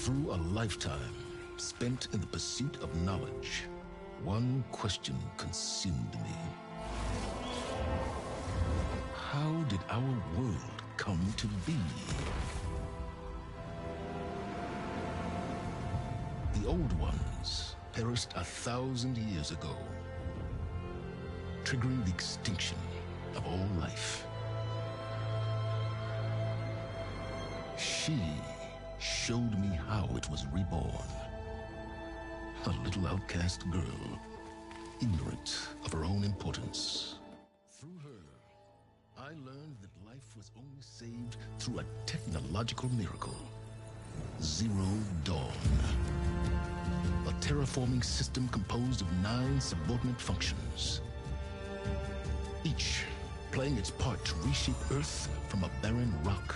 Through a lifetime spent in the pursuit of knowledge, one question consumed me. How did our world come to be? The old ones perished 1,000 years ago, triggering the extinction of all life. She showed me how it was reborn. A little outcast girl, ignorant of her own importance. Through her, I learned that life was only saved through a technological miracle. Zero Dawn. A terraforming system composed of 9 subordinate functions, each playing its part to reshape Earth from a barren rock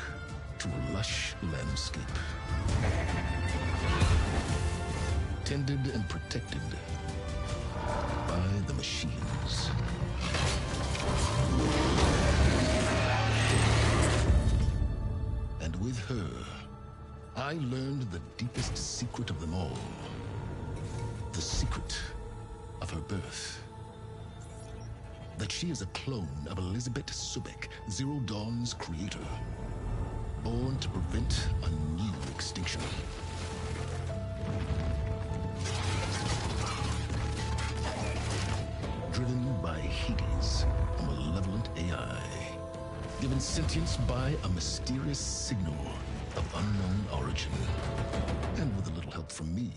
to a lush landscape. Tended and protected by the machines. And with her, I learned the deepest secret of them all. The secret of her birth. That she is a clone of Elizabeth Sobek, Zero Dawn's creator. Born to prevent a new extinction. Driven by Hades, a malevolent AI. Given sentience by a mysterious signal of unknown origin. And with a little help from me,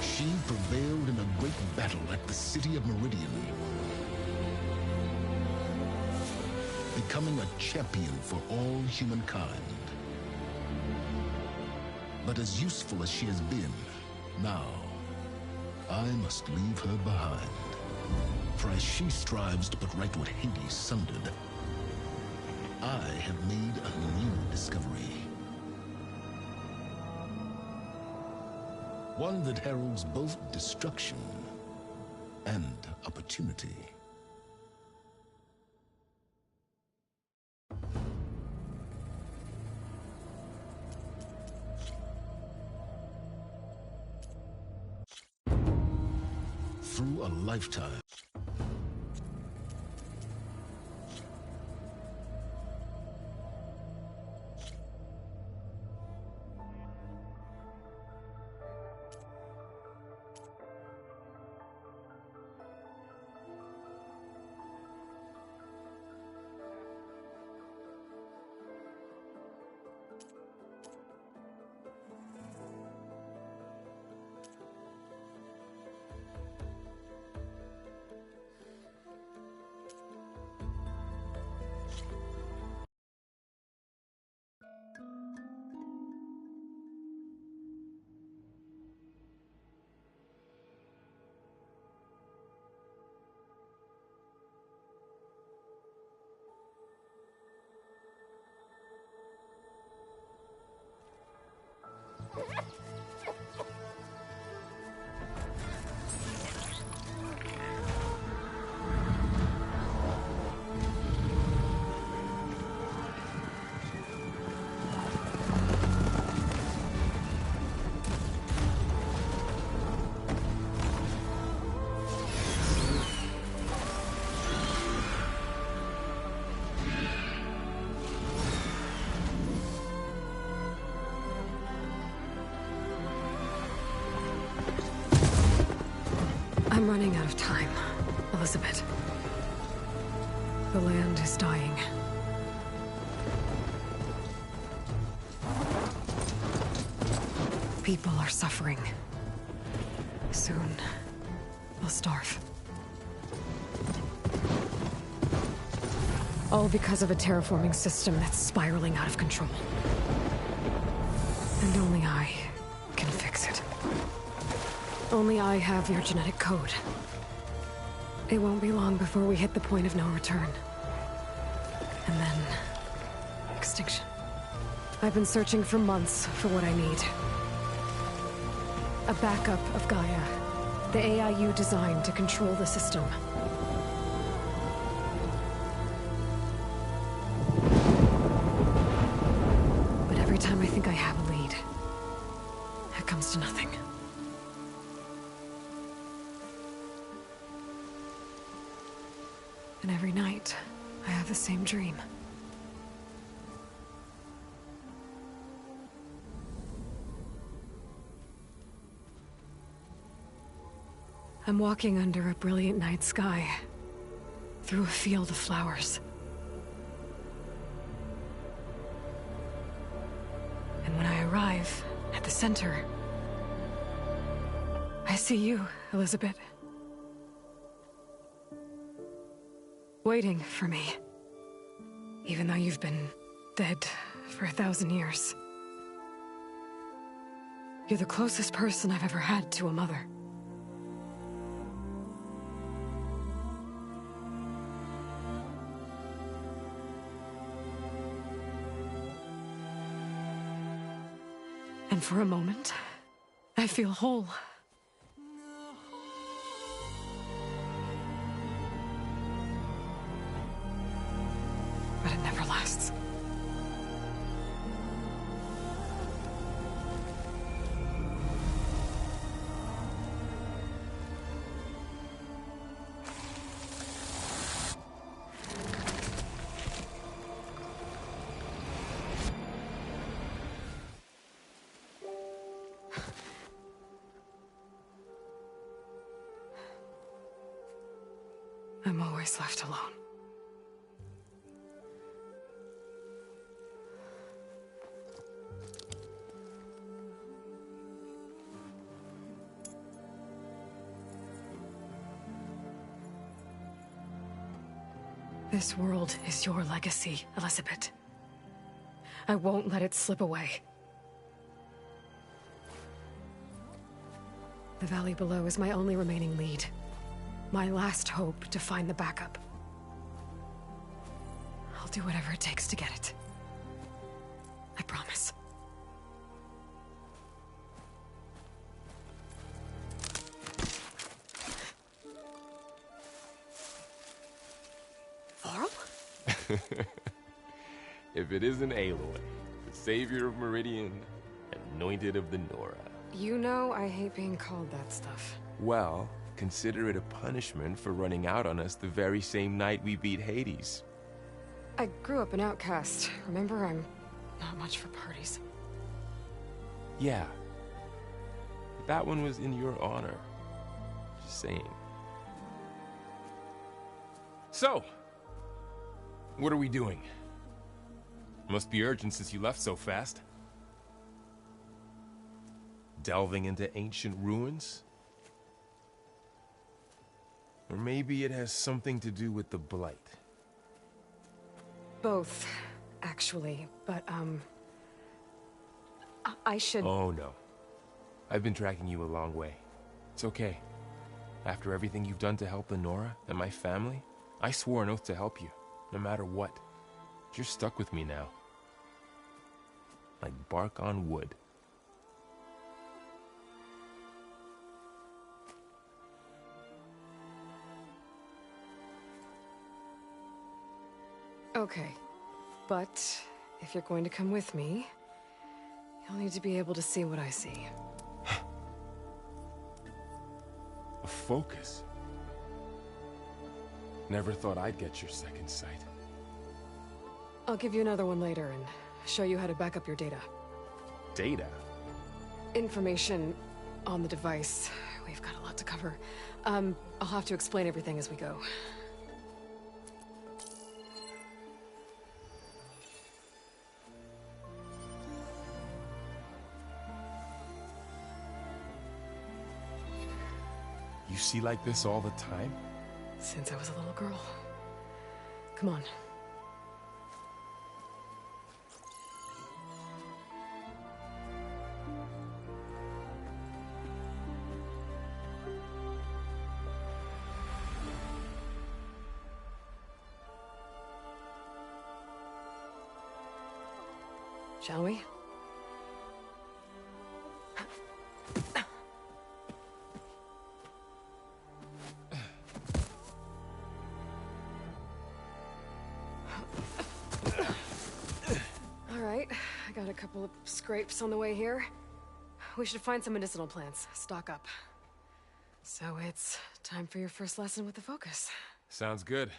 she prevailed in a great battle at the city of Meridian, becoming a champion for all humankind. But as useful as she has been, now I must leave her behind. For as she strives to put right what Hades sundered, I have made a new discovery. One that heralds both destruction and opportunity. Through a lifetime. I'm running out of time, Elizabeth. The land is dying. People are suffering. Soon, they'll starve. All because of a terraforming system that's spiraling out of control. And only I can fix it. Only I have your genetic code. It won't be long before we hit the point of no return. And then... extinction. I've been searching for months for what I need. A backup of Gaia. The AI you designed to control the system. But every time I think I have a lead, And every night, I have the same dream. I'm walking under a brilliant night sky, through a field of flowers. And when I arrive at the center, I see you, Elizabeth. Waiting for me. Even though you've been dead for 1,000 years. You're the closest person I've ever had to a mother. And for a moment, I feel whole. But it never lasts. I'm always left alone. This world is your legacy, Elizabeth. I won't let it slip away. The valley below is my only remaining lead. My last hope to find the backup. I'll do whatever it takes to get it. I promise. Varl? If it isn't Aloy, the savior of Meridian, anointed of the Nora. You know I hate being called that stuff. Well, consider it a punishment for running out on us the very same night we beat Hades. I grew up an outcast. Remember, I'm not much for parties. Yeah. But that one was in your honor. Just saying. So, what are we doing? Must be urgent since you left so fast. Delving into ancient ruins? Or maybe it has something to do with the Blight. Both, actually, but, I should... Oh, no. I've been tracking you a long way. It's okay. After everything you've done to help the Nora and my family, I swore an oath to help you, no matter what. You're stuck with me now. Like bark on wood. Okay, but if you're going to come with me, you'll need to be able to see what I see. A focus? Never thought I'd get your second sight. I'll give you another one later and show you how to back up your data. Data? Information on the device. We've got a lot to cover. I'll have to explain everything as we go. You see like this all the time? Since I was a little girl. Come on. Shall we? Alright, I got a couple of scrapes on the way here. We should find some medicinal plants, stock up. So it's time for your first lesson with the Focus. Sounds good.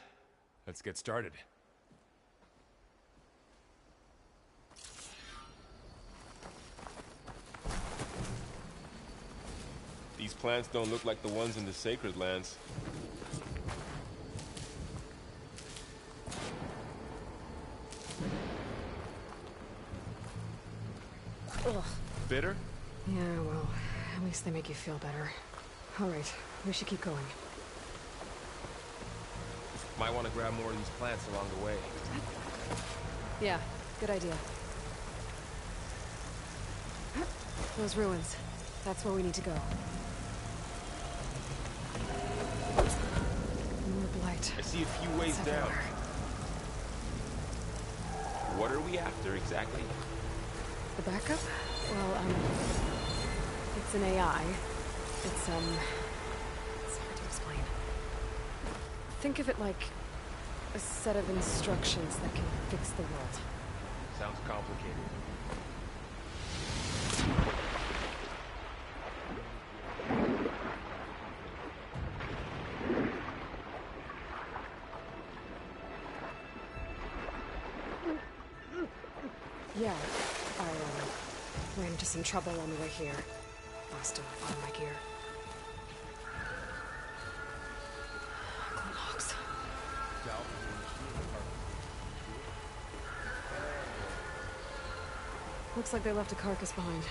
Let's get started. These plants don't look like the ones in the Sacred Lands. Ugh. Bitter? Yeah, well, at least they make you feel better. All right, we should keep going. Might want to grab more of these plants along the way. Yeah, good idea. Those ruins. That's where we need to go. More blight. I see a few ways It's down. everywhere. What are we after exactly? The backup? Well, it's an AI. It's hard to explain. Think of it like a set of instructions that can fix the world. Sounds complicated. Yeah, I ran into some trouble on the way here. Lost a lot of my gear. Logs. Looks like they left a carcass behind.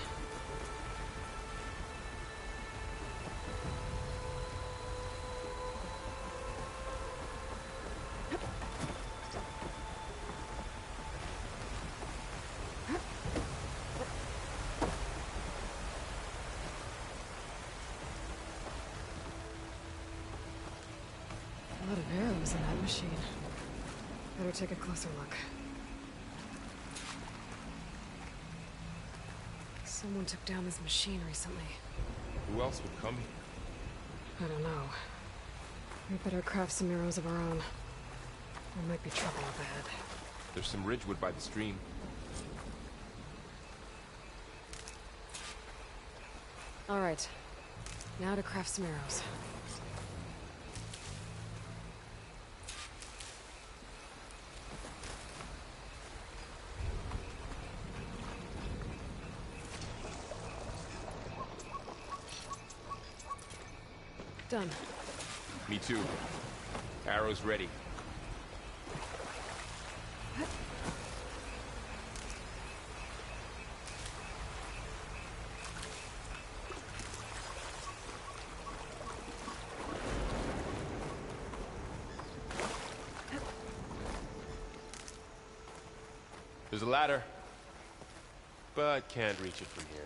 A lot of arrows in that machine. Better take a closer look. Someone took down this machine recently. Who else would come here? I don't know. We better craft some arrows of our own. There might be trouble up ahead. There's some ridgewood by the stream. All right. Now to craft some arrows. Done. Me too. Arrows ready. There's a ladder, but can't reach it from here.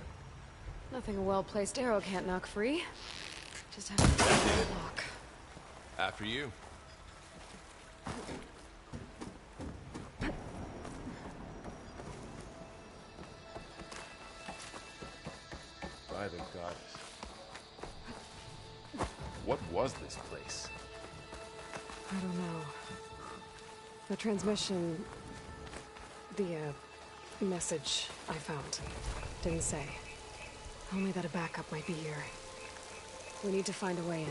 Nothing a well-placed arrow can't knock free. Just have to find the lock. After you. By the goddess. What was this place? I don't know. The transmission... The, message I found didn't say. Only that a backup might be here. We need to find a way in.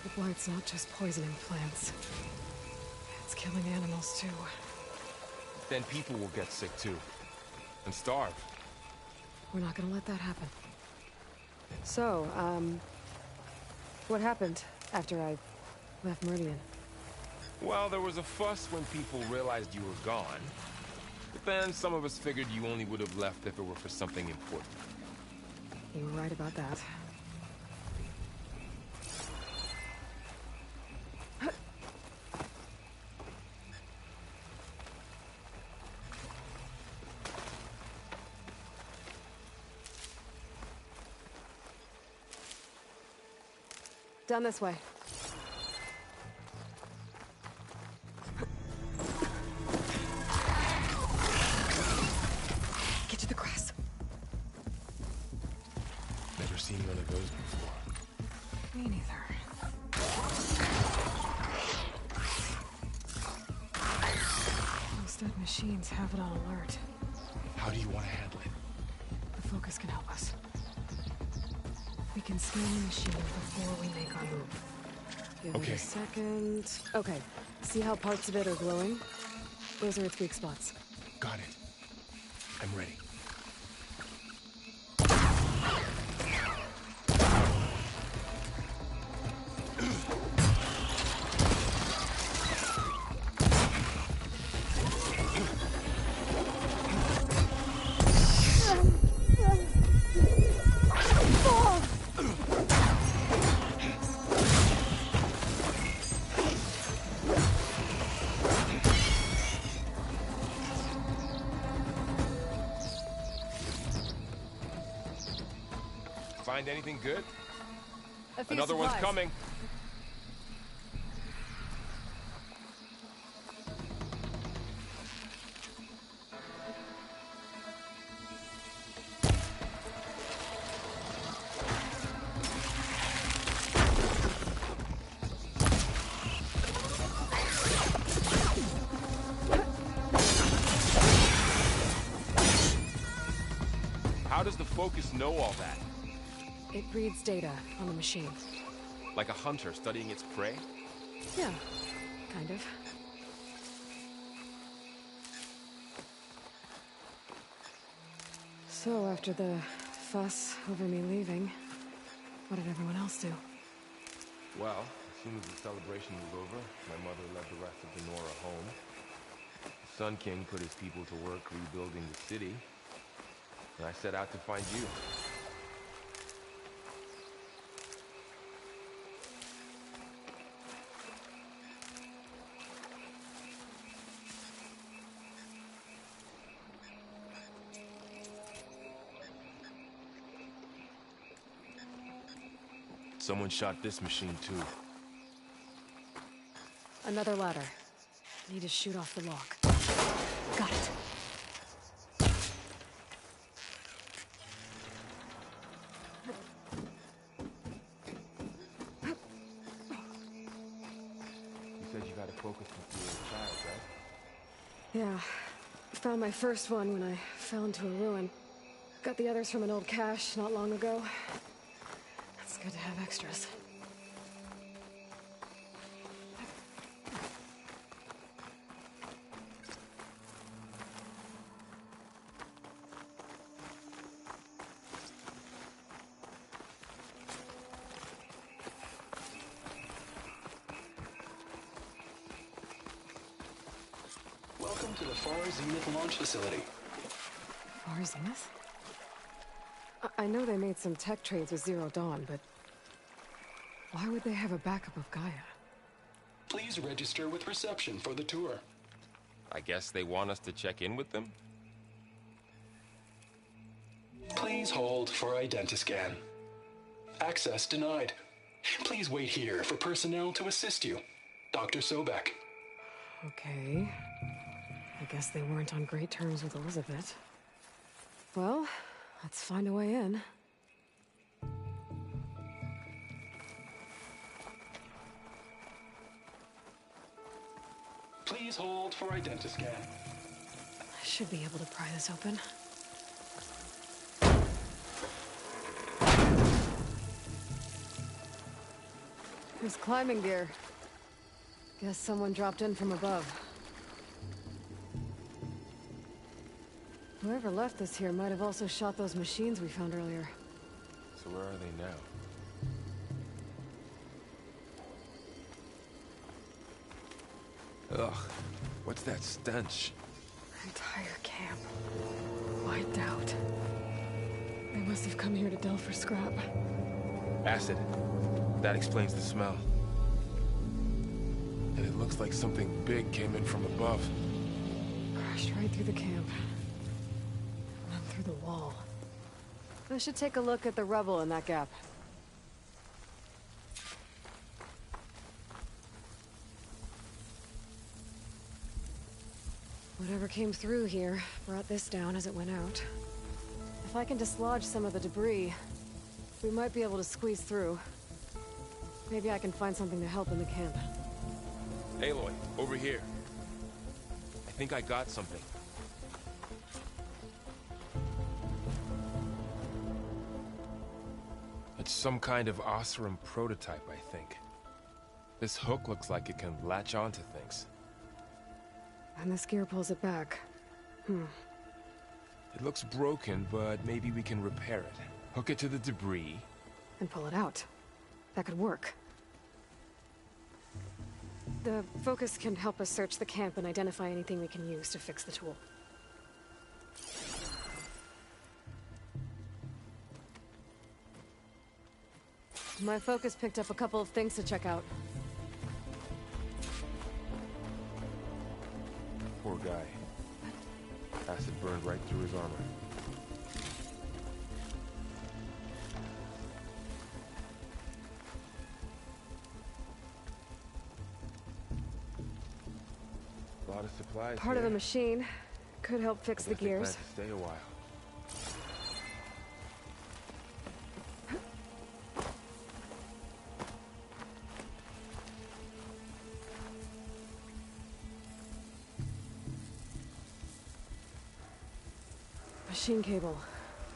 The blight's not just poisoning plants. It's killing animals, too. Then people will get sick too. And starve. We're not gonna let that happen. So, what happened after I left Meridian? Well, there was a fuss when people realized you were gone. But then some of us figured you only would have left if it were for something important. You were right about that. Down this way. Get to the grass. Never seen one of those before. Me neither. Those dead machines have it on alert. How do you want to handle it? The focus can help us. We can scan the machine before we make our move. Give it Okay. a second. Okay, see how parts of it are glowing? Those are its weak spots. Got it. I'm ready. Find anything good? A few Another one's supplies. coming. How does the Focus know all that? It reads data on the machine. Like a hunter studying its prey? Yeah, kind of. So, after the fuss over me leaving, what did everyone else do? Well, as soon as the celebration was over, my mother led the rest of the Nora home. The Sun King put his people to work rebuilding the city, and I set out to find you. Someone shot this machine too. Another ladder. Need to shoot off the lock. Got it. You said you got a Focus since you were a child, right? Yeah. Found my first one when I fell into a ruin. Got the others from an old cache not long ago. It's good to have extras. Welcome to the Far Zenith launch facility. Far Zenith? I know they made some tech trades with Zero Dawn, but why would they have a backup of Gaia? Please register with reception for the tour. I guess they want us to check in with them? Please hold for identiscan. Access denied. Please wait here for personnel to assist you. Dr. Sobek. Okay. I guess they weren't on great terms with Elizabeth. Well, let's find a way in. Please hold for identiscan. I should be able to pry this open. There's climbing gear. Guess someone dropped in from above. Whoever left this here might have also shot those machines we found earlier. So where are they now? Ugh, what's that stench? Entire camp. Wiped out. They must have come here to delve for scrap. Acid. That explains the smell. And it looks like something big came in from above. Crashed right through the camp. And then through the wall. I should take a look at the rubble in that gap. Whatever came through here brought this down as it went out. If I can dislodge some of the debris, we might be able to squeeze through. Maybe I can find something to help in the camp. Aloy, over here. I think I got something. It's some kind of Oseram prototype, I think. This hook looks like it can latch onto things. And this gear pulls it back. It looks broken, but maybe we can repair it. Hook it to the debris. And pull it out. That could work. The focus can help us search the camp and identify anything we can use to fix the tool. My focus picked up a couple of things to check out. Poor guy. Acid burned right through his armor. A lot of supplies. Part of the machine could help fix the gears. Plan to stay a while. Machine cable.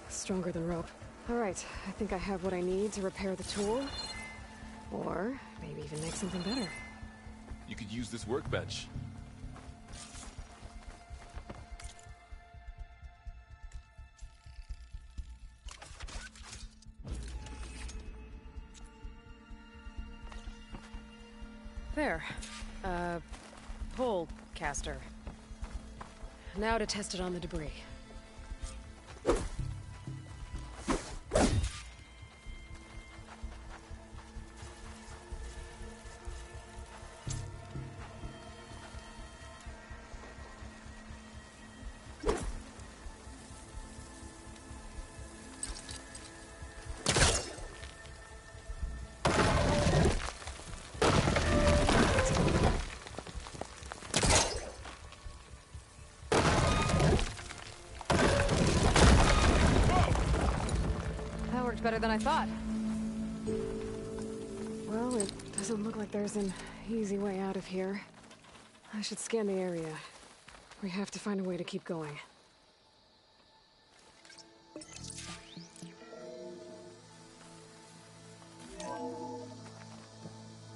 Stronger than rope. Alright, I think I have what I need to repair the tool. Or maybe even make something better. You could use this workbench. There. Pole caster. Now to test it on the debris. Better than I thought. Well, it doesn't look like there's an easy way out of here. I should scan the area. We have to find a way to keep going.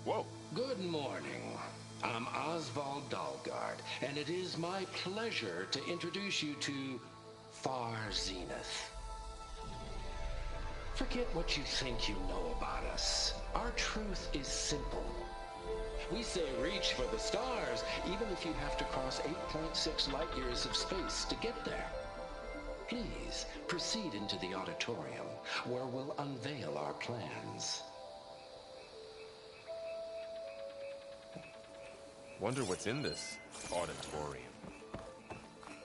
Whoa! Good morning. I'm Oswald Dalgard, and it is my pleasure to introduce you to Far Zenith. Forget what you think you know about us. Our truth is simple. We say reach for the stars, even if you have to cross 8.6 light years of space to get there. Please, proceed into the auditorium, where we'll unveil our plans. Wonder what's in this auditorium.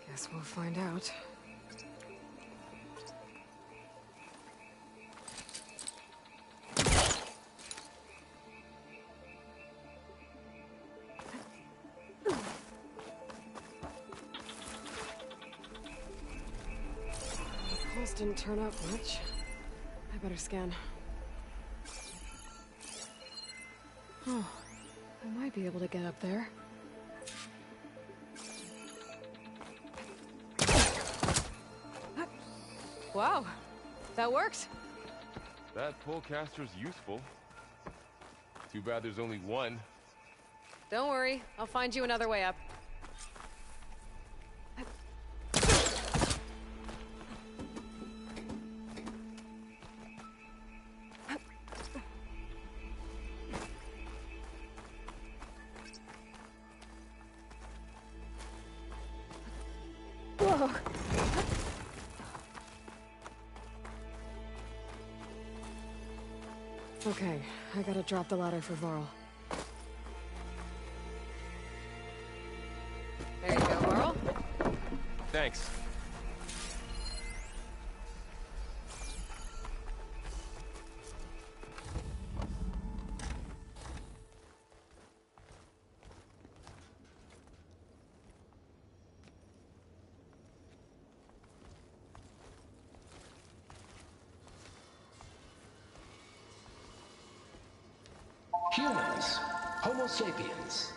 Guess we'll find out. Didn't turn up much. I better scan. Oh, I might be able to get up there. Wow, that worked. That pole caster's useful. Too bad there's only one. Don't worry, I'll find you another way up. Whoa. Okay, I gotta drop the ladder for Varl. There you go, Varl. Thanks. Humans, Homo sapiens,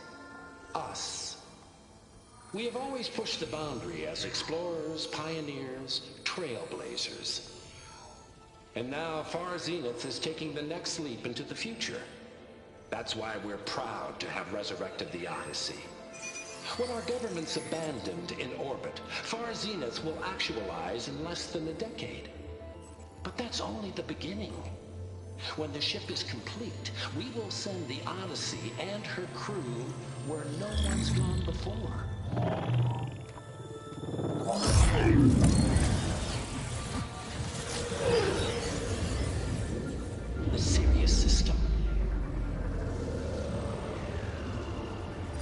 us. We have always pushed the boundary as explorers, pioneers, trailblazers. And now Far Zenith is taking the next leap into the future. That's why we're proud to have resurrected the Odyssey. When our government's abandoned in orbit, Far Zenith will actualize in less than a decade. But that's only the beginning. When the ship is complete, we will send the Odyssey and her crew where no one's gone before. The Sirius system.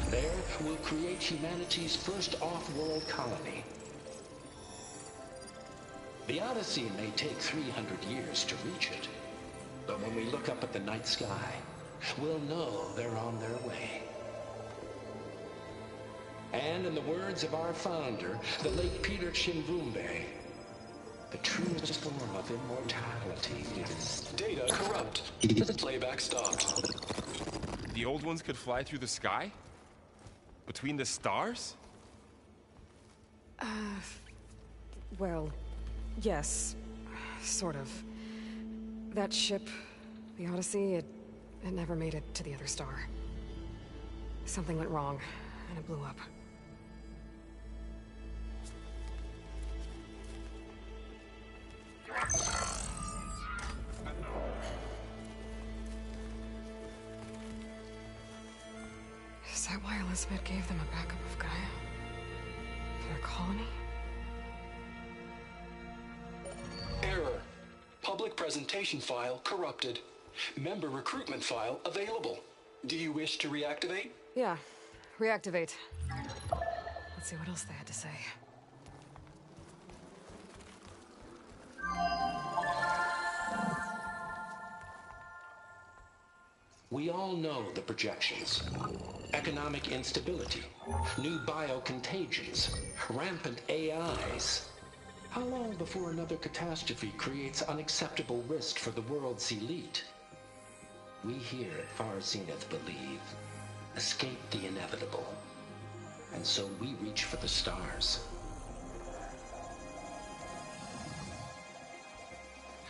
There, we'll create humanity's first off-world colony. The Odyssey may take 300 years to reach it, but when we look up at the night sky, we'll know they're on their way. And in the words of our founder, the late Peter Chimvumbe, the truest form of immortality is... Data corrupt. Playback stopped. The old ones could fly through the sky? Between the stars? Well, yes. Sort of. That ship, the Odyssey, it never made it to the other star. Something went wrong, and it blew up. Is that why Elizabeth gave them a backup of Gaia? For their colony? Error. Public presentation file corrupted. Member recruitment file available. Do you wish to reactivate? Yeah. Reactivate. Let's see what else they had to say. We all know the projections. Economic instability, new biocontagions, rampant AIs. How long before another catastrophe creates unacceptable risk for the world's elite? We here at Far Zenith believe, escape the inevitable. And so we reach for the stars.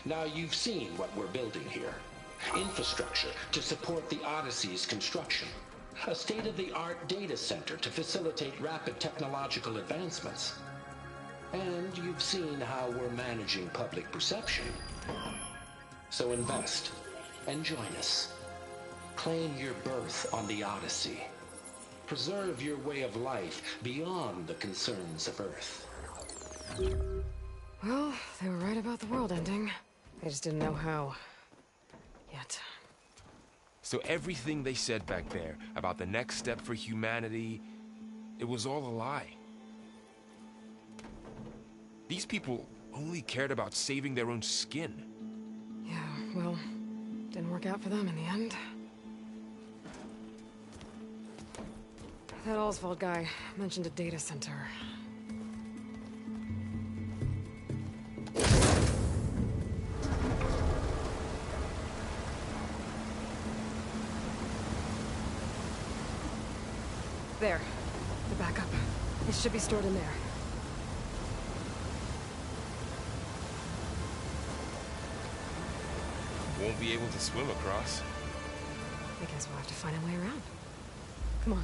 Now you've seen what we're building here. Infrastructure to support the Odyssey's construction. A state-of-the-art data center to facilitate rapid technological advancements. And you've seen how we're managing public perception. So invest and join us. Claim your berth on the Odyssey. Preserve your way of life beyond the concerns of Earth. Well, they were right about the world ending. They just didn't know how. Yet. So everything they said back there about the next step for humanity, it was all a lie. These people only cared about saving their own skin. Yeah, well, didn't work out for them in the end. That Oswald guy mentioned a data center. There. The backup. It should be stored in there. Won't be able to swim across. I guess we'll have to find a way around. Come on.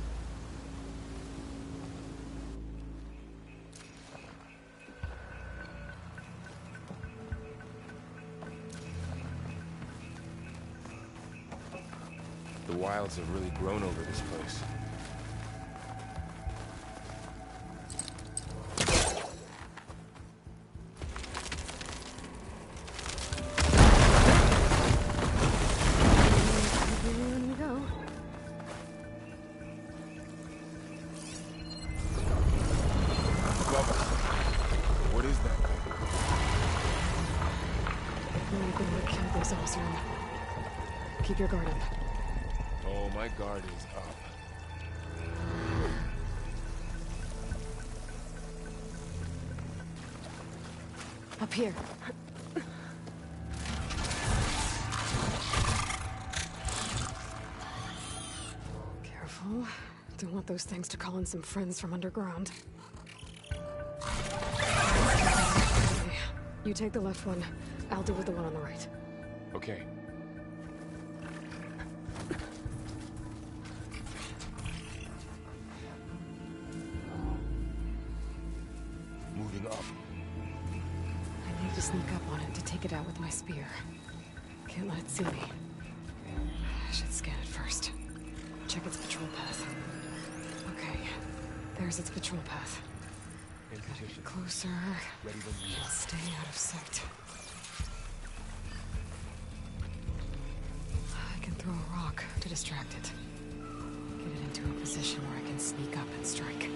The wilds have really grown over this place. Keep your guard up. Oh, my guard is up. Up here. Careful. Don't want those things to call in some friends from underground. You take the left one. I'll deal with the one on the right. Okay. take it out with my spear. Can't let it see me. I should scan it first. Check its patrol path. Okay, there's its patrol path. Gotta get closer. Ready when you are. Stay out of sight. I can throw a rock to distract it. Get it into a position where I can sneak up and strike.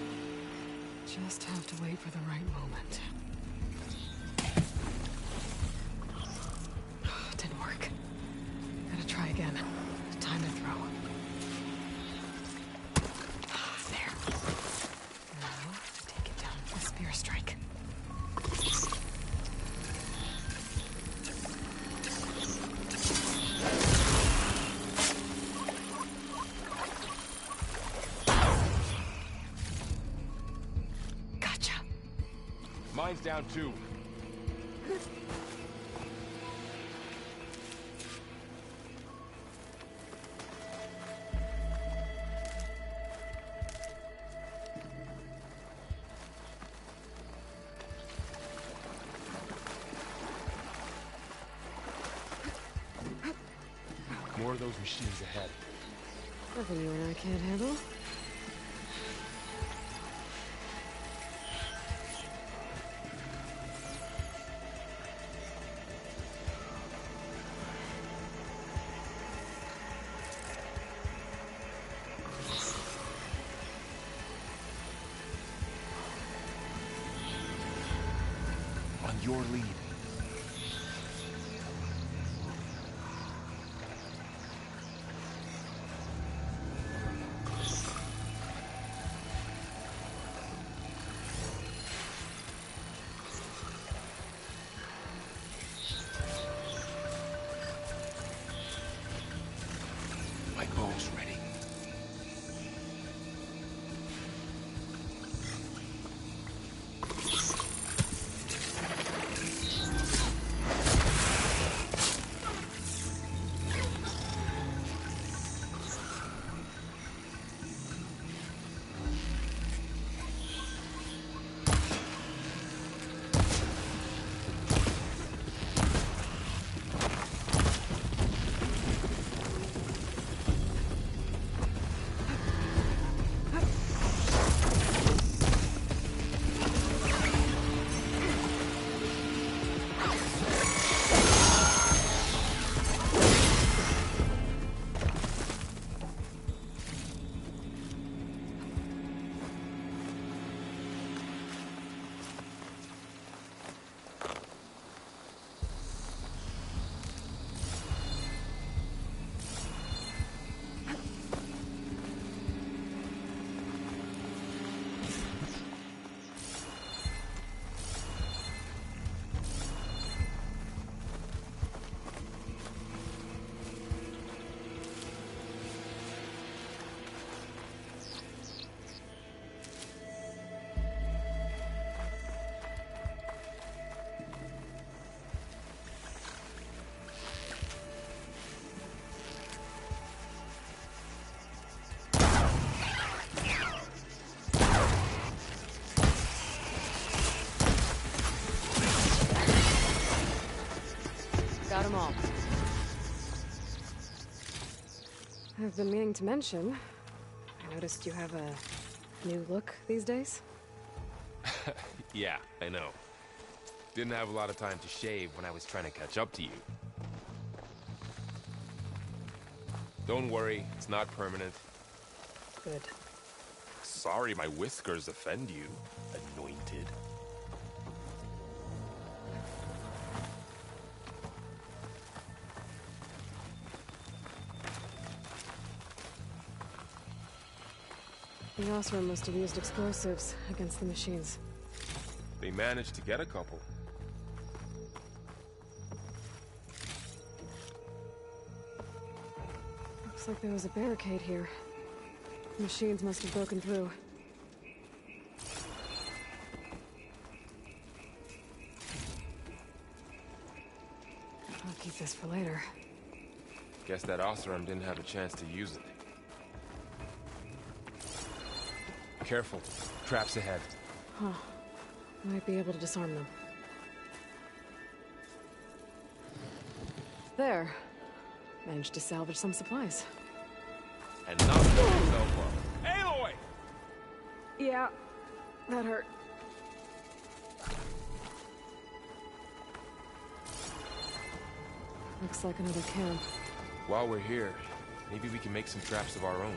Just have to wait for the right moment. Didn't work. Gotta try again. Time to throw. There. Now, take it down with a spear strike. Gotcha. Mine's down too. More of those machines ahead. Nothing you and I can't handle. On your lead. My bow's ready. Got them all. I've been meaning to mention, I noticed you have a new look these days. Yeah, I know. Didn't have a lot of time to shave when I was trying to catch up to you. Don't worry, it's not permanent. Good. Sorry my whiskers offend you, anointed. The Oseram must have used explosives against the machines. They managed to get a couple. Looks like there was a barricade here. The machines must have broken through. I'll keep this for later. Guess that Oseram didn't have a chance to use it. Careful. Traps ahead. Huh. Might be able to disarm them. there. Managed to salvage some supplies. And knock yourself up. Aloy! Yeah, that hurt. Looks like another camp. While we're here, maybe we can make some traps of our own.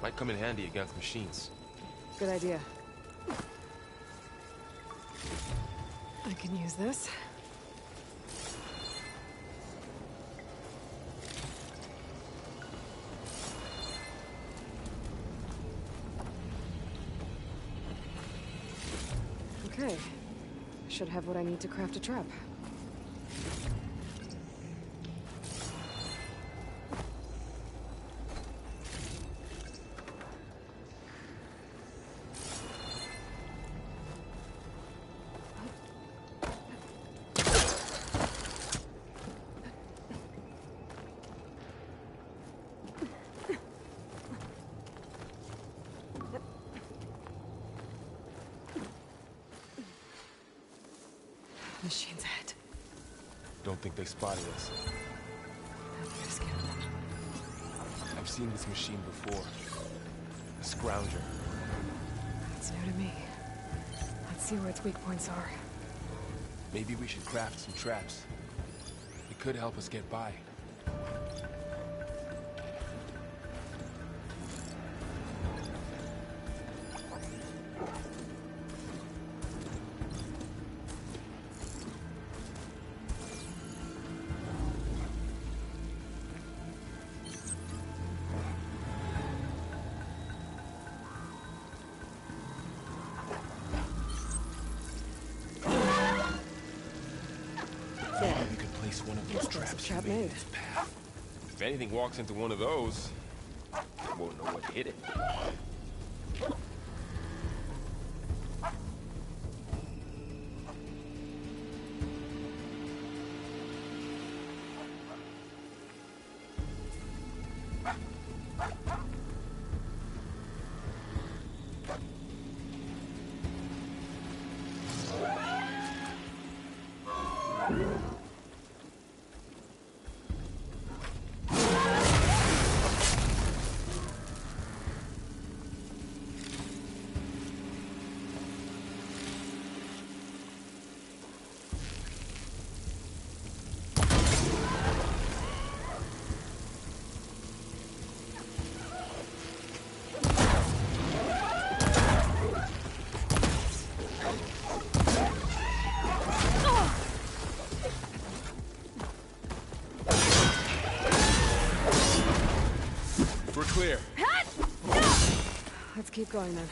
Might come in handy against machines. Good idea. I can use this. Okay. Should have what I need to craft a trap. Machine's ahead. Don't think they spotted us. I'm gonna scan them. I've seen this machine before. A scrounger. It's new to me. Let's see where its weak points are. Maybe we should craft some traps. It could help us get by. We could place one of those traps trap you made in made. its path. If anything walks into one of those, I won't know what hit it. We're clear. Let's keep going then.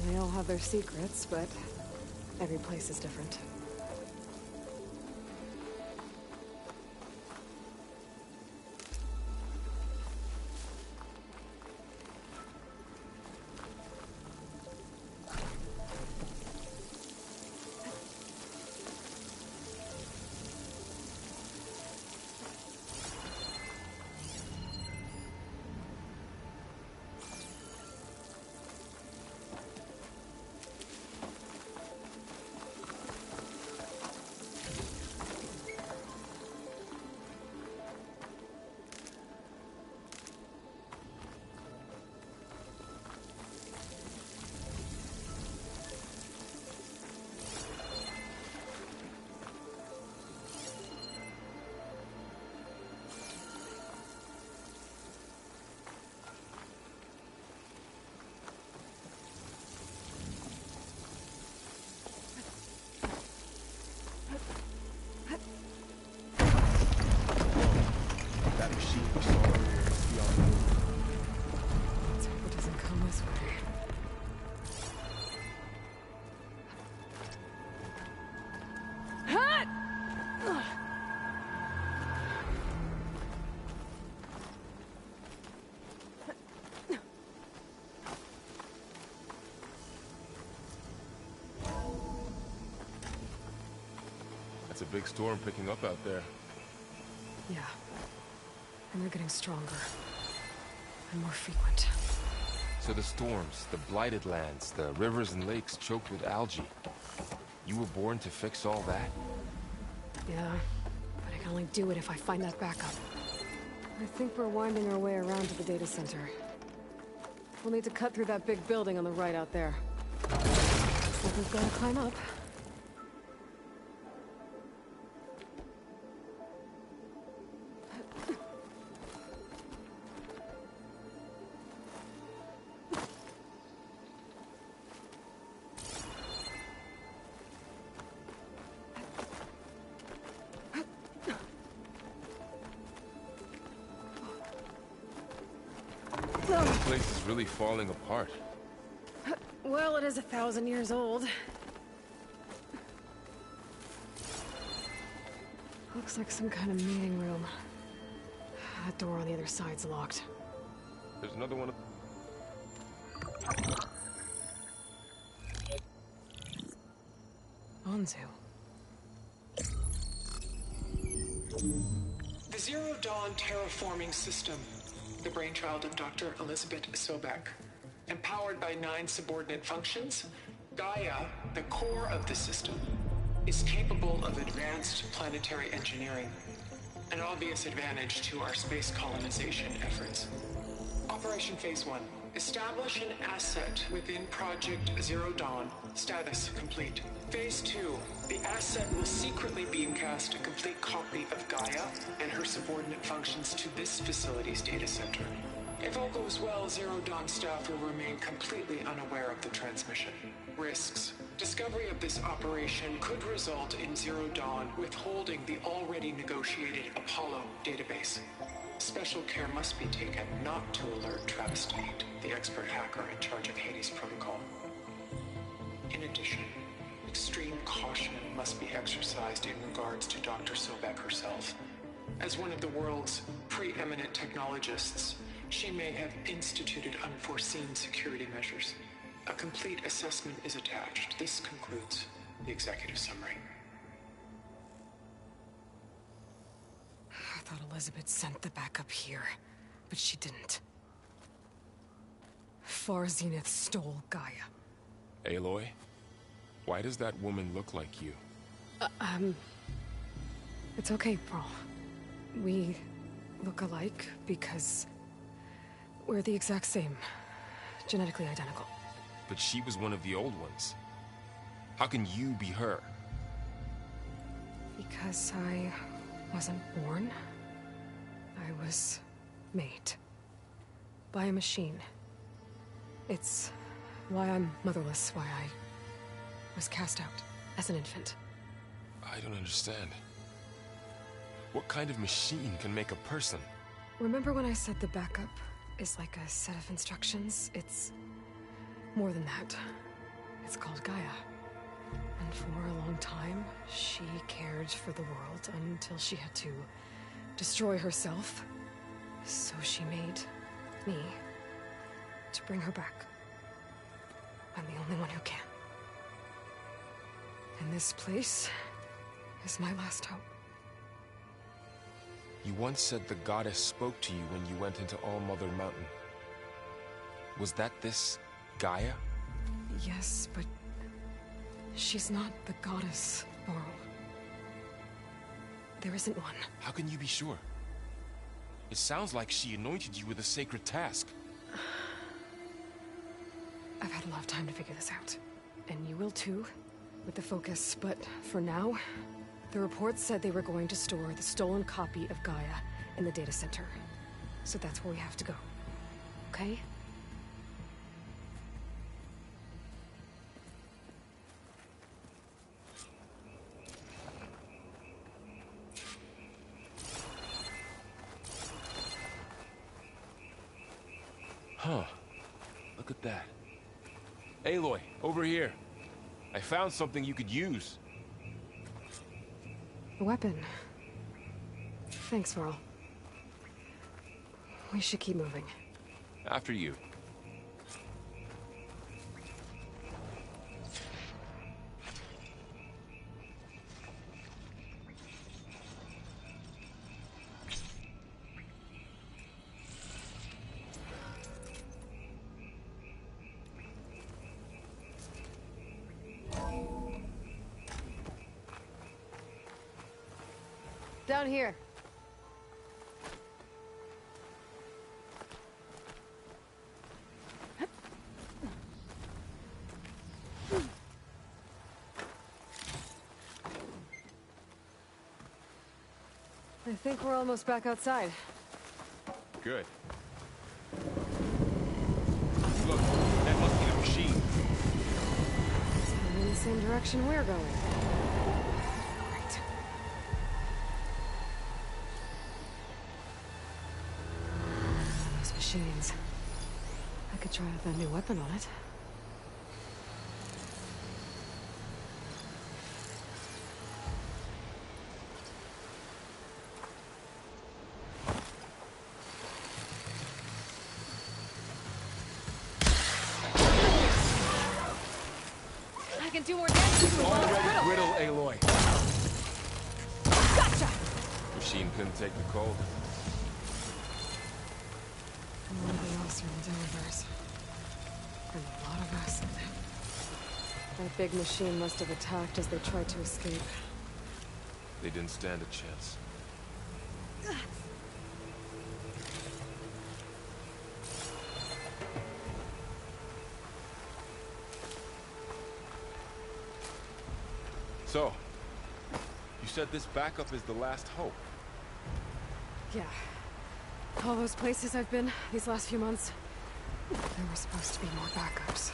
They all have their secrets, but every place is different. It's a big storm picking up out there. Yeah. And they're getting stronger. And more frequent. So the storms, the blighted lands, the rivers and lakes choked with algae. You were born to fix all that? Yeah. But I can only do it if I find that backup. I think we're winding our way around to the data center. We'll need to cut through that big building on the right out there. So we've got to climb up. This place is really falling apart. Well, it is 1,000 years old. Looks like some kind of meeting room. That door on the other side's locked. There's another one. Anzu. The Zero Dawn terraforming system, the brainchild of Dr. Elizabeth Sobek. Empowered by 9 subordinate functions, Gaia, the core of the system, is capable of advanced planetary engineering, an obvious advantage to our space colonization efforts. Operation Phase 1. Establish an asset within Project Zero Dawn. Status complete. Phase 2. The asset will secretly beamcast a complete copy of Gaia and her subordinate functions to this facility's data center. If all goes well, Zero Dawn staff will remain completely unaware of the transmission. Risks. Discovery of this operation could result in Zero Dawn withholding the already negotiated Apollo database. Special care must be taken not to alert Travis Tate, the expert hacker in charge of Hades Protocol. In addition, extreme caution must be exercised in regards to Dr. Sobek herself. As one of the world's preeminent technologists, she may have instituted unforeseen security measures. A complete assessment is attached. This concludes the executive summary. I thought Elizabeth sent the backup here, but she didn't. Far Zenith stole Gaia. Aloy? Why does that woman look like you? It's okay, Pearl. We look alike because we're the exact same. Genetically identical. But she was one of the old ones. How can you be her? Because I wasn't born. I was made. By a machine. It's why I'm motherless, why I was cast out as an infant. I don't understand. What kind of machine can make a person? Remember when I said the backup is like a set of instructions? It's more than that. It's called Gaia. And for a long time, she cared for the world until she had to destroy herself. So she made me to bring her back. I'm the only one who can. And this place is my last hope. You once said the goddess spoke to you when you went into All-Mother Mountain. Was that this Gaia? Yes, but she's not the goddess, Laurel. There isn't one. How can you be sure? It sounds like she anointed you with a sacred task. I've had a lot of time to figure this out. And you will too, with the focus. But for now, the reports said they were going to store the stolen copy of Gaia in the data center. So that's where we have to go. Okay? Huh. Look at that. Aloy, over here. I found something you could use. A weapon. Thanks, Varl. We should keep moving. After you. Down here. I think we're almost back outside. Good. Look, that must be the machine. We're in the same direction we're going. Great. Those machines. I could try out that new weapon on it. I can do more damage to a Already brittle, Aloy. Gotcha! Machine couldn't take the cold. And one of the Oseram delivers. And a lot of acid. That big machine must have attacked as they tried to escape. They didn't stand a chance. So, you said this backup is the last hope. Yeah. All those places I've been these last few months, there were supposed to be more backups.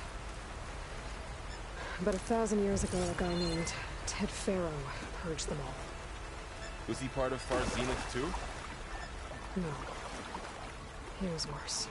But 1,000 years ago, a guy named Ted Faro purged them all. Was he part of Far Zenith too? No. He was worse.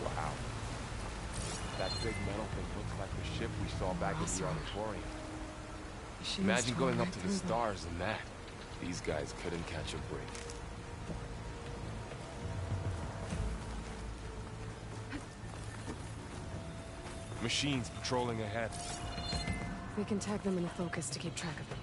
Wow. That big metal thing looks like the ship we saw back at the auditorium. Machines Imagine tore going up right to the through them. stars in that. These guys couldn't catch a break. Machines patrolling ahead. We can tag them in a focus to keep track of them.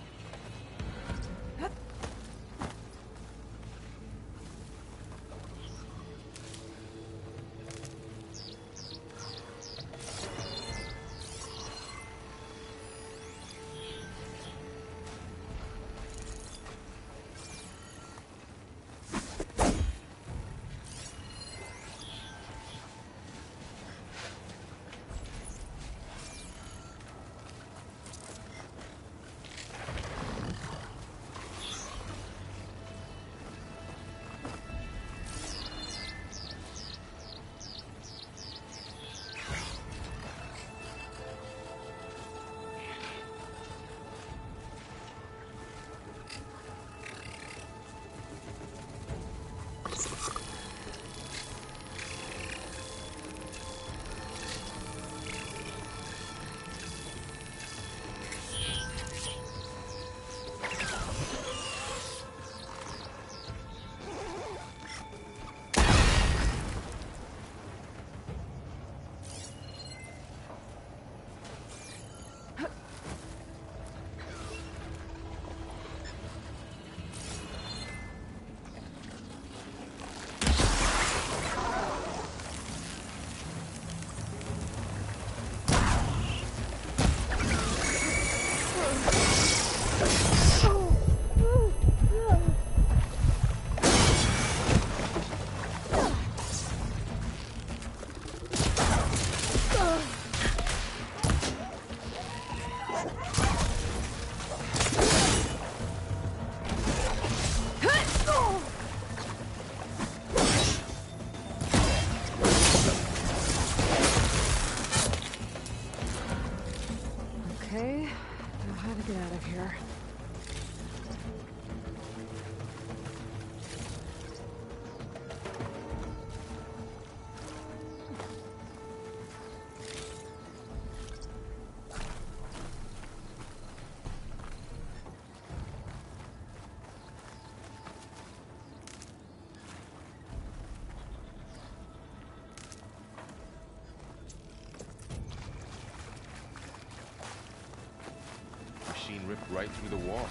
right through the wall.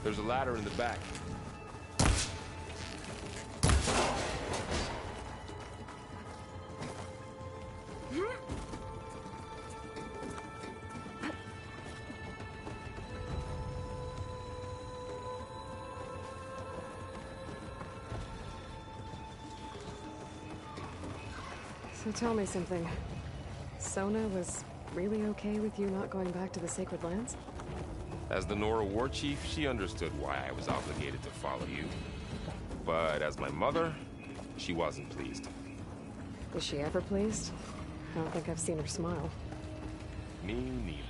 There's a ladder in the back. So tell me something. Sona was really okay with you not going back to the Sacred Lands? As the Nora war chief, she understood why I was obligated to follow you. But as my mother, she wasn't pleased. Is she ever pleased? I don't think I've seen her smile. Me neither.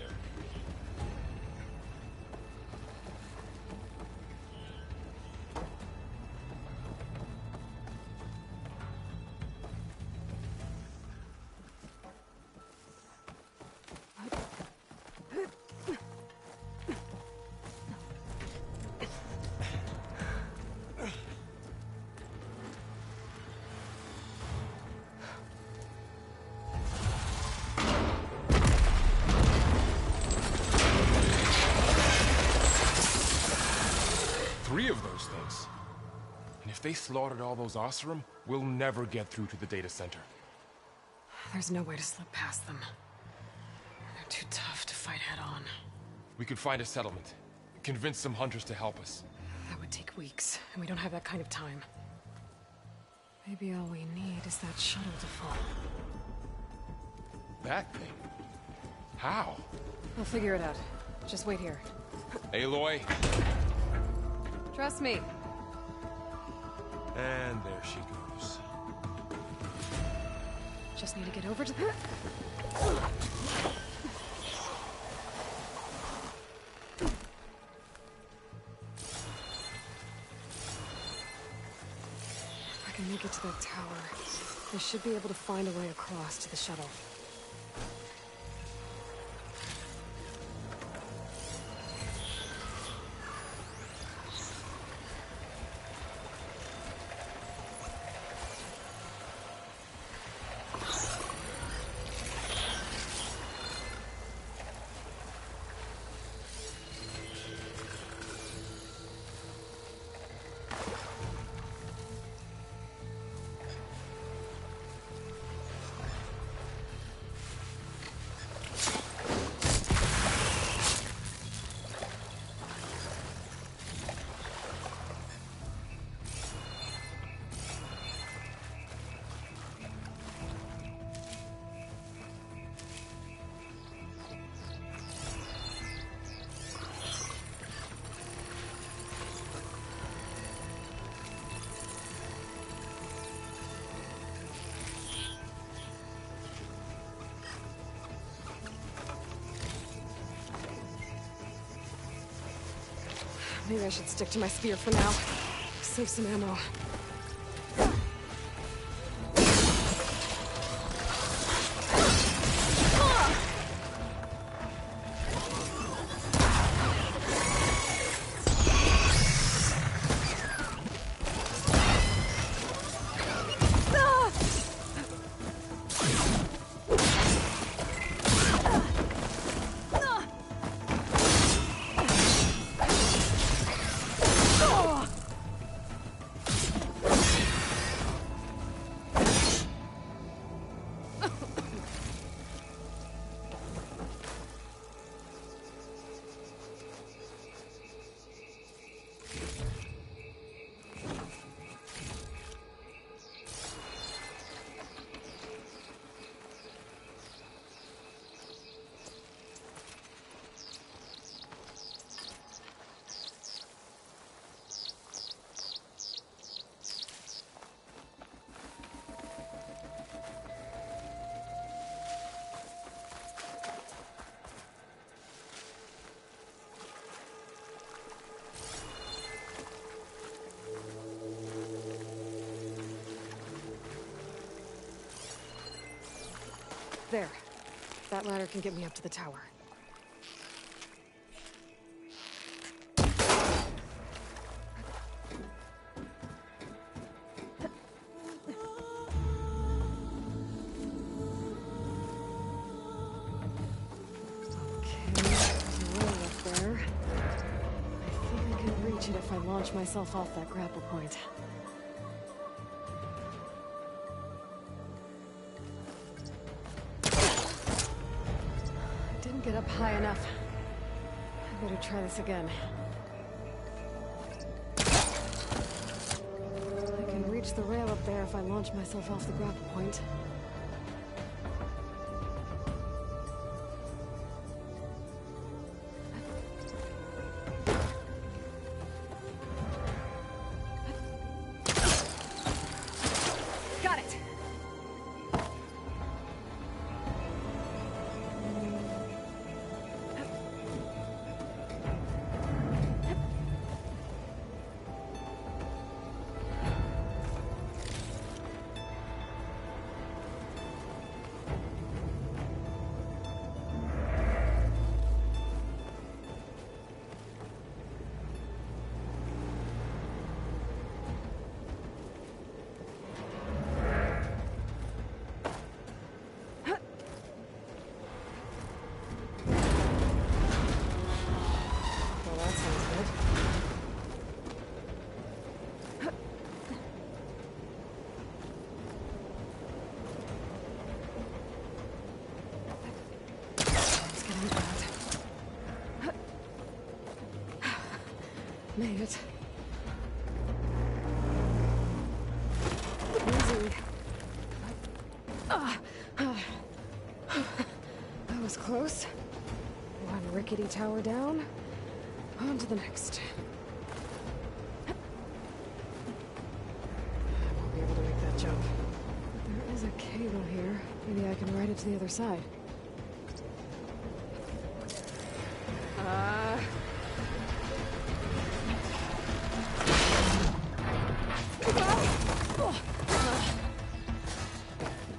Three of those things. And if they slaughtered all those Oseram, we'll never get through to the data center. There's no way to slip past them. They're too tough to fight head-on. We could find a settlement. Convince some hunters to help us. That would take weeks, and we don't have that kind of time. Maybe all we need is that shuttle to fall. That thing? How? We'll figure it out. Just wait here. Aloy. Trust me. And there she goes. Just need to get over to the... If I can make it to that tower, I should be able to find a way across to the shuttle. Maybe I should stick to my spear for now. Save some ammo. There. That ladder can get me up to the tower. if I launch myself off that grapple point. I didn't get up high enough. I better try this again. I can reach the rail up there if I launch myself off the grapple point. Made it. Easy. That was close. One rickety tower down. On to the next. I won't be able to make that jump. But there is a cable here. Maybe I can ride it to the other side.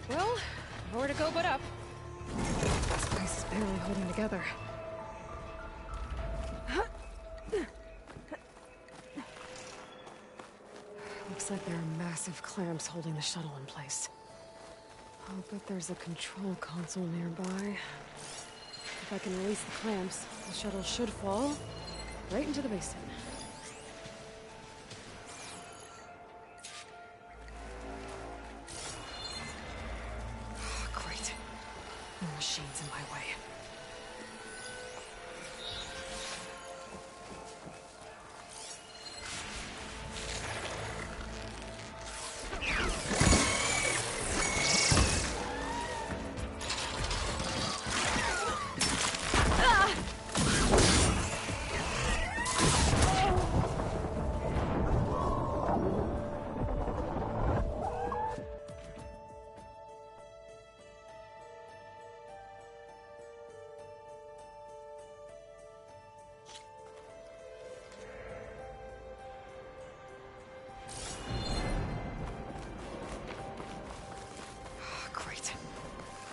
Well, nowhere to go but up. This place is barely holding together. Looks like there are massive clamps holding the shuttle in place. I'll bet there's a control console nearby. If I can release the clamps, the shuttle should fall right into the basin. Great. More machines in my way.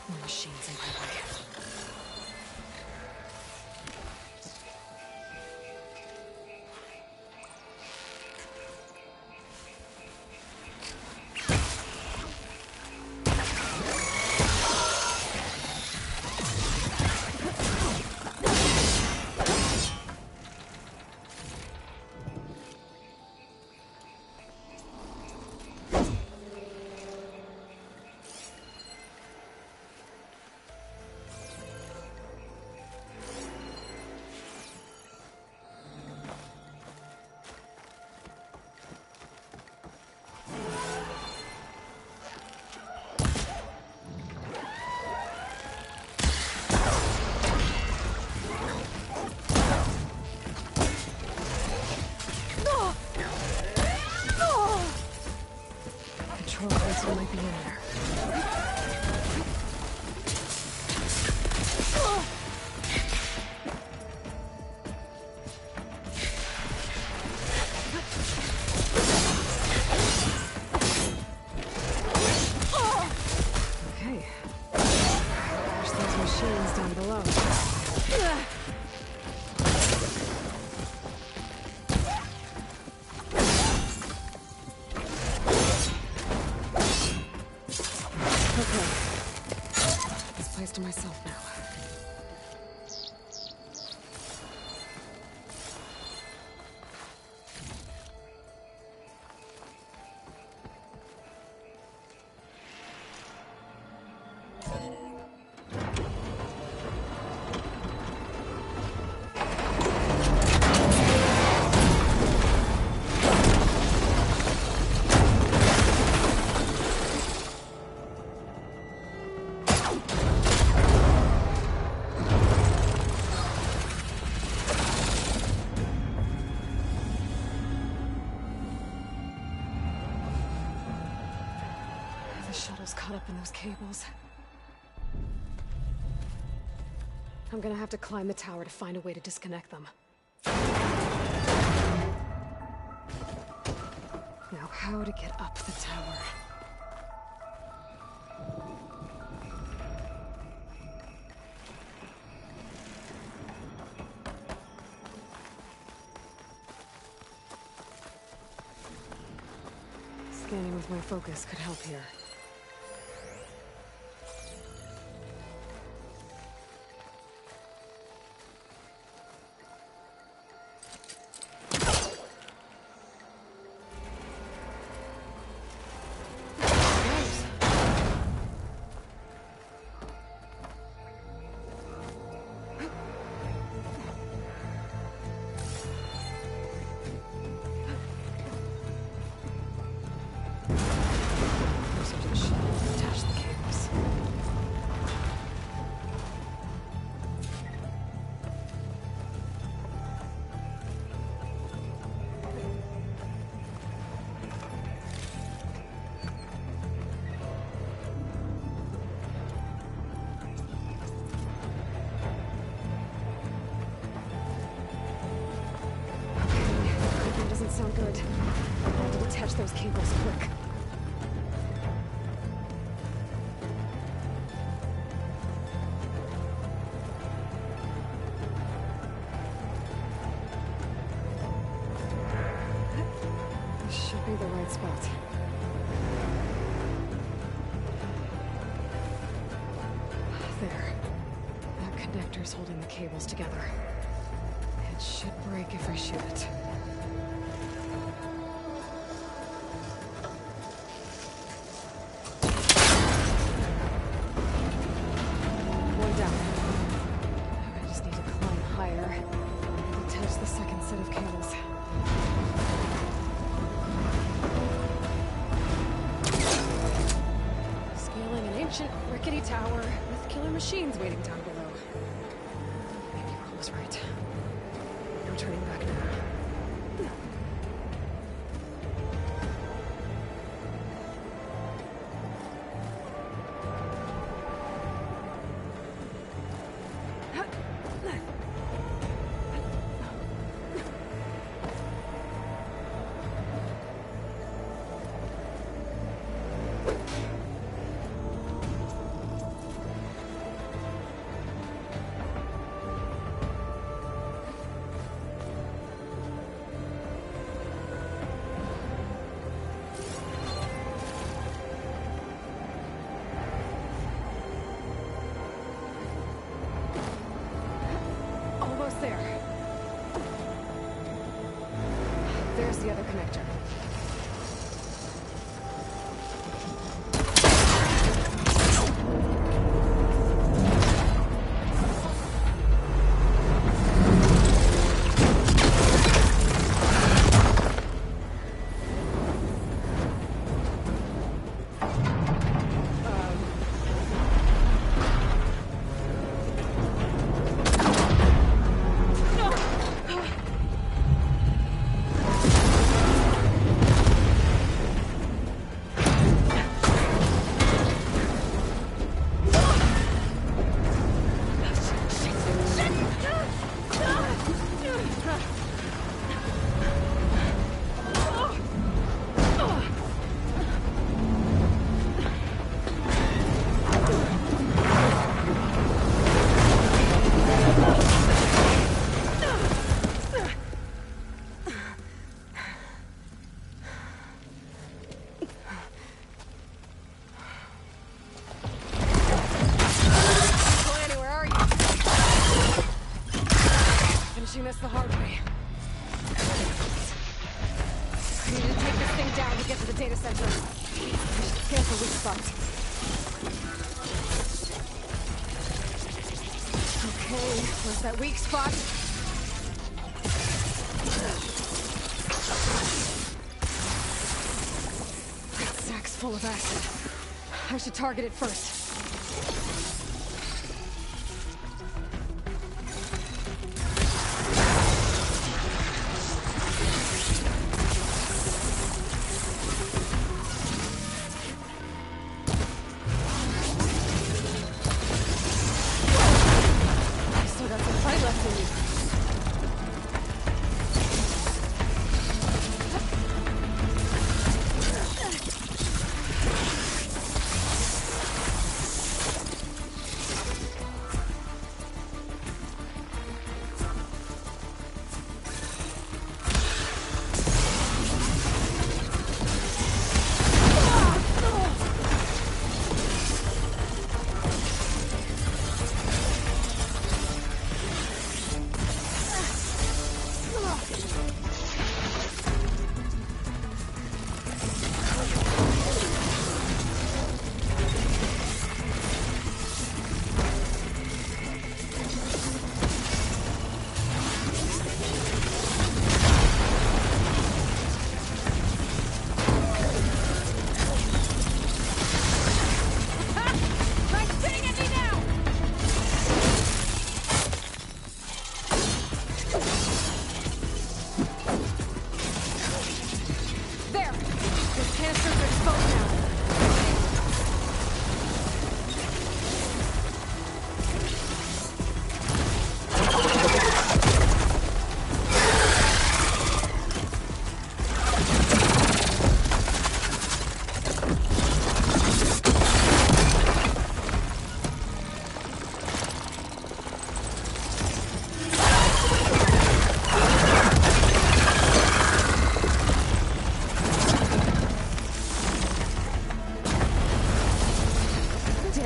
More machines in my way. Might be in there. Okay. Push those machines down below. To myself now. shuttle's caught up in those cables. I'm gonna have to climb the tower to find a way to disconnect them. Now, how to get up the tower? Scanning with my focus could help here. Attach the cables. That doesn't sound good. I have to detach those cables quick. This should be the right spot. There. That connector's holding the cables together. It should break if I shoot it. One down. I just need to climb higher. Attach the second set of cables. Scaling an ancient, rickety tower with killer machines waiting down below. Maybe Ron was right. No turning back now. Almost there. There's the other connector. This the hard way. I need to take this thing down to get to the data center. I should scan for weak spots. Okay, where's that weak spot? That sack's full of acid. I should target it first.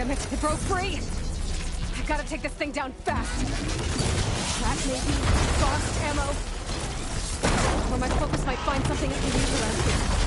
Damn it, it broke free! I gotta take this thing down fast! That maybe? Frost ammo? Or my focus might find something it can use around here.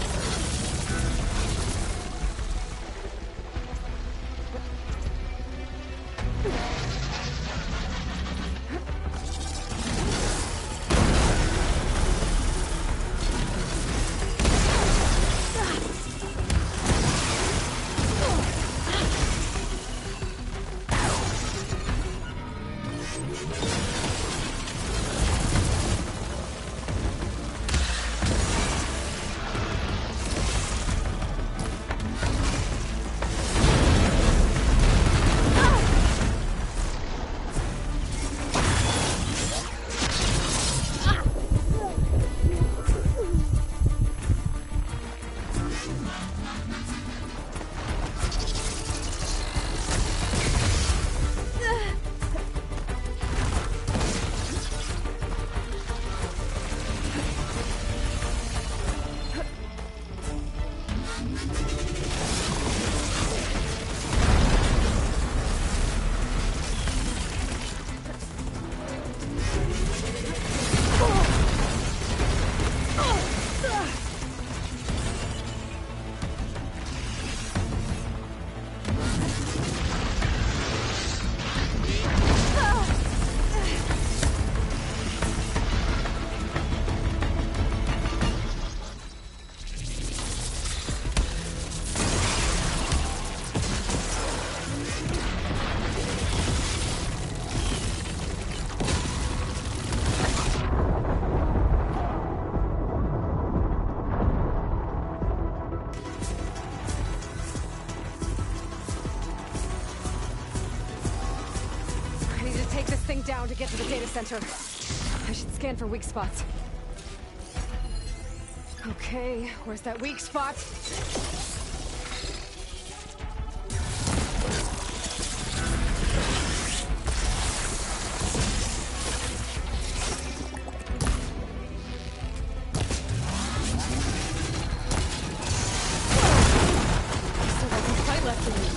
Down to get to the data center. I should scan for weak spots. Okay, where's that weak spot? Still got some fight left in me.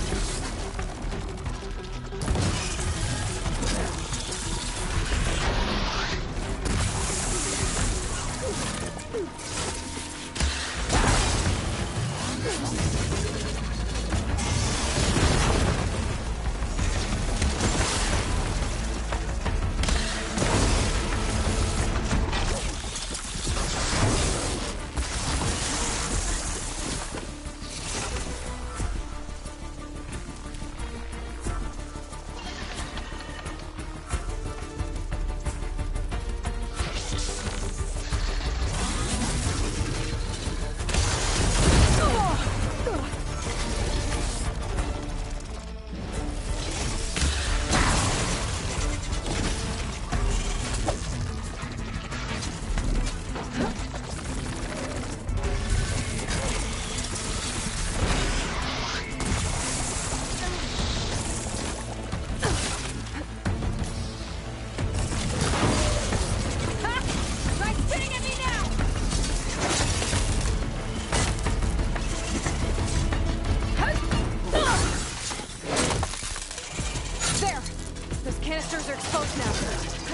Canisters are exposed now.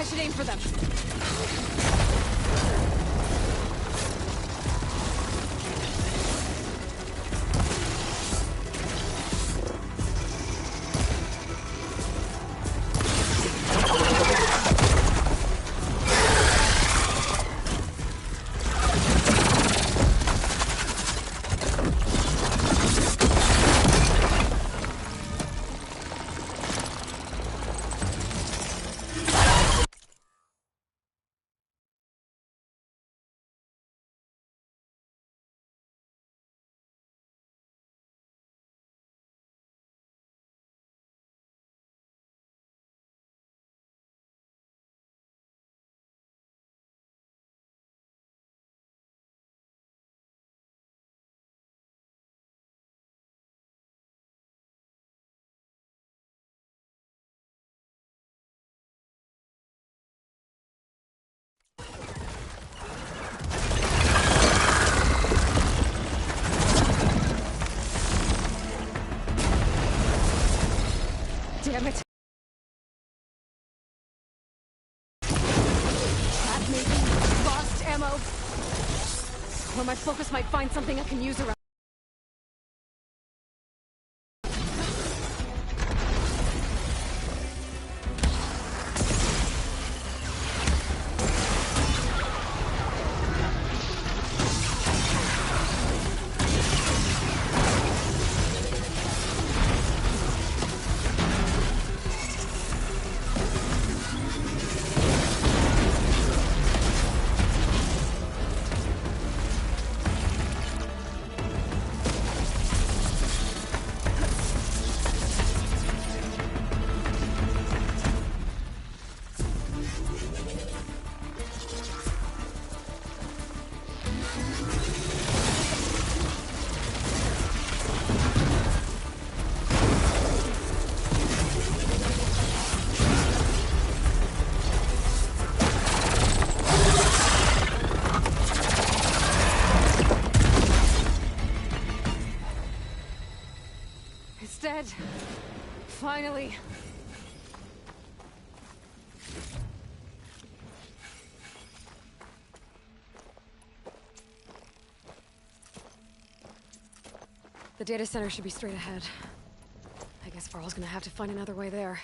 I should aim for them. Damn it. That maybe lost ammo. Or my focus might find something I can use around. Dead. Finally. The data center should be straight ahead. I guess Varl's gonna have to find another way there.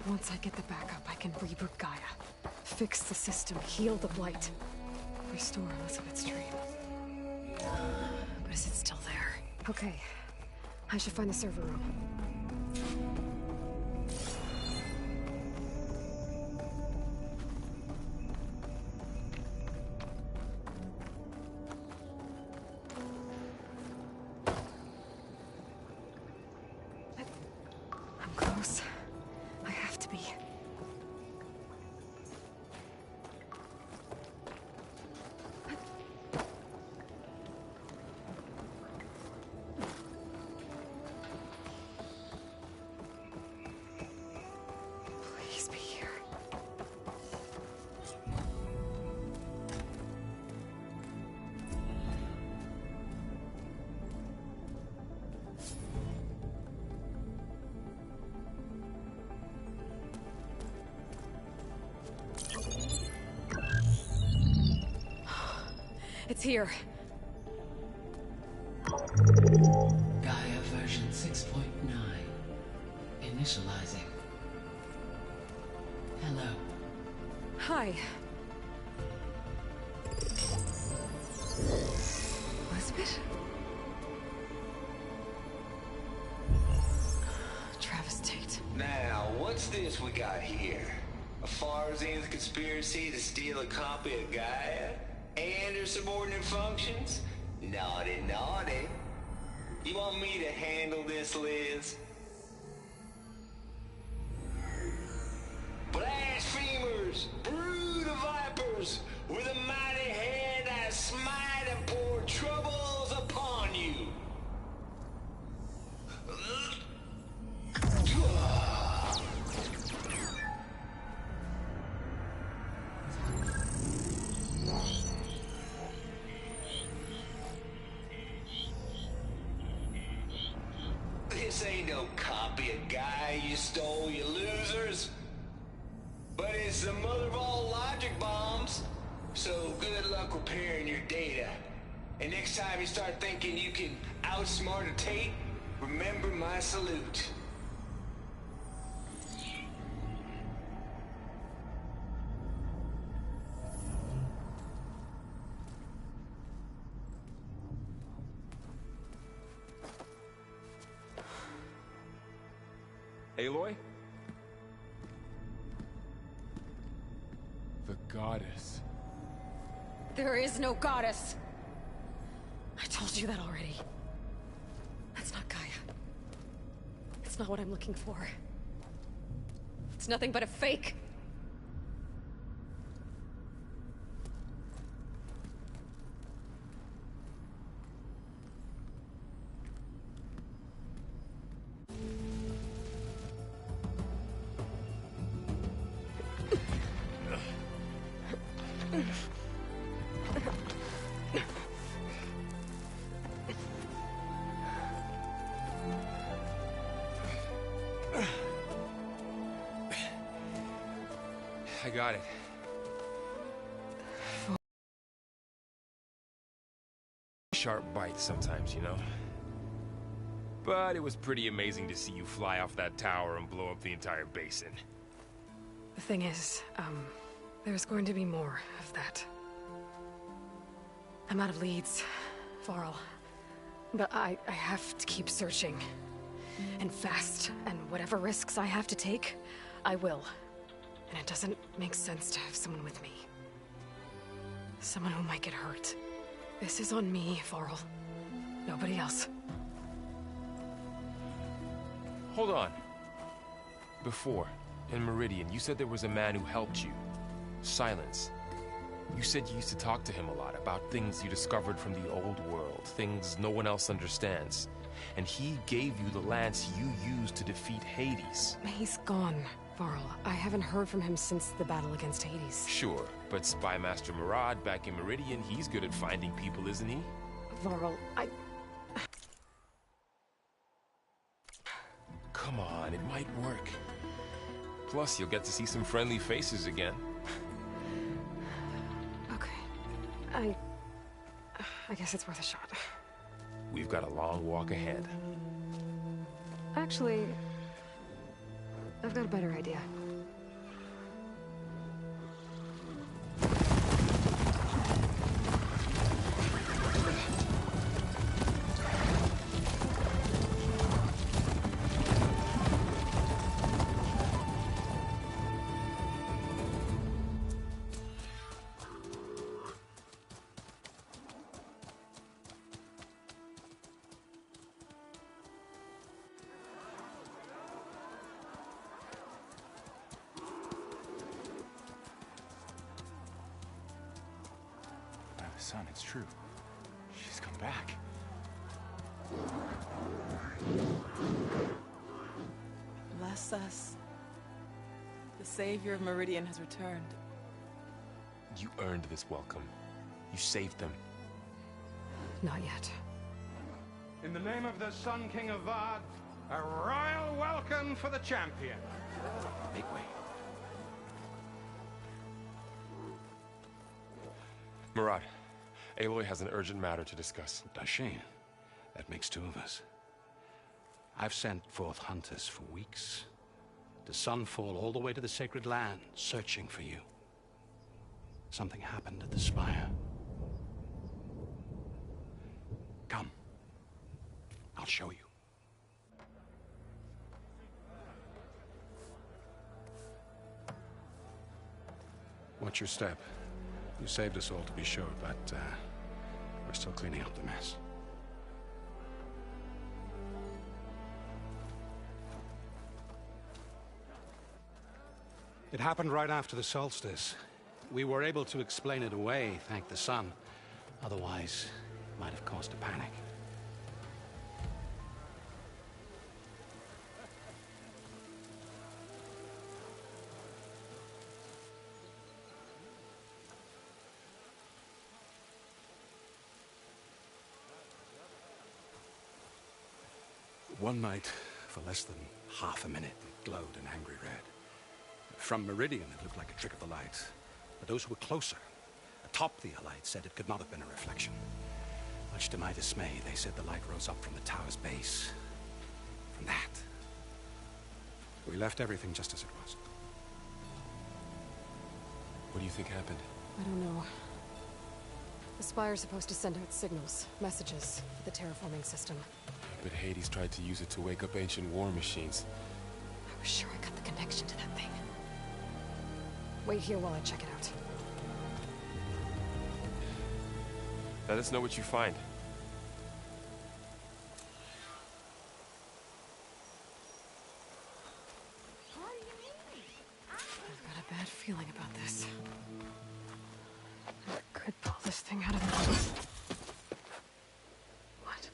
Once I get the backup, I can reboot Gaia. Fix the system, heal the Blight. Restore Elizabeth's dream. But is it still there? Okay. I should find the server room. I'm close. I have to be. Please be here. It's here. Gaia version 6.9. Initializing. Hello. Hi. Elizabeth? Travis Tate. Now, what's this we got here? A Farzian's conspiracy to steal a copy of Gaia? And her subordinate functions? Naughty, naughty. You want me to handle this, Liz? Blasphemers! Brood of vipers! With a mighty hand I smite and pour troubles upon you! This ain't no copy of Gaia you stole, you losers. But it's the mother of all logic bombs. So good luck repairing your data. And next time you start thinking you can outsmart a Tate, remember my salute. Aloy? The goddess. There is no goddess! I told you that already. That's not Gaia. It's not what I'm looking for. It's nothing but a fake. I got it. Sharp bite sometimes, you know? But it was pretty amazing to see you fly off that tower and blow up the entire basin. The thing is, there's going to be more of that. I'm out of leads, Varl. But I have to keep searching. And fast, and whatever risks I have to take, I will. And it doesn't make sense to have someone with me. Someone who might get hurt. This is on me, Varl. Nobody else. Hold on. Before, in Meridian, you said there was a man who helped you. Silence. You said you used to talk to him a lot about things you discovered from the old world, things no one else understands. And he gave you the lance you used to defeat Hades. He's gone, Varl. I haven't heard from him since the battle against Hades. Sure, but Spy Master Murad back in Meridian, he's good at finding people, isn't he? Varl, Come on, it might work. Plus, you'll get to see some friendly faces again. Okay. I guess it's worth a shot. We've got a long walk ahead. Actually, I've got a better idea. Son, it's true. She's come back. Bless us. The Savior of Meridian has returned. You earned this welcome. You saved them. Not yet. In the name of the Sun King of Vard, a royal welcome for the champion. Make way. Murad, Aloy has an urgent matter to discuss. Dashane, that makes two of us. I've sent forth hunters for weeks, to Sunfall all the way to the Sacred Land, searching for you. Something happened at the Spire. Come. I'll show you. Watch your step. You saved us all, to be sure, but we're still cleaning up the mess. It happened right after the solstice. We were able to explain it away, thank the sun. Otherwise, it might have caused a panic. One night, for less than half a minute, it glowed an angry red. From Meridian, it looked like a trick of the light. But those who were closer, atop the light, said it could not have been a reflection. Much to my dismay, they said the light rose up from the tower's base. From that. We left everything just as it was. What do you think happened? I don't know. The Spire's supposed to send out signals, messages, for the terraforming system. But Hades tried to use it to wake up ancient war machines. I was sure I got the connection to that thing. Wait here while I check it out. Let us know what you find. I've got a bad feeling about this. I could pull this thing out of my... What?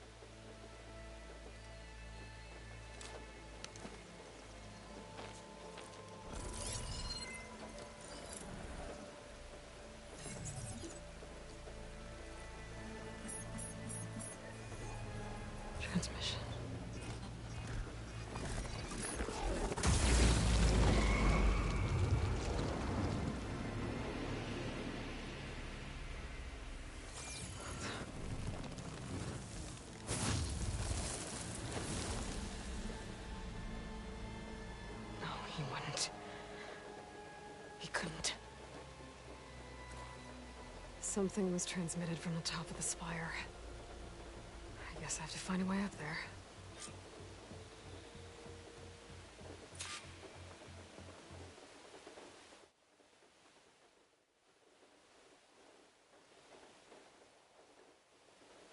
Transmission. No, he wouldn't. He couldn't. Something was transmitted from the top of the spire. I guess I have to find a way up there.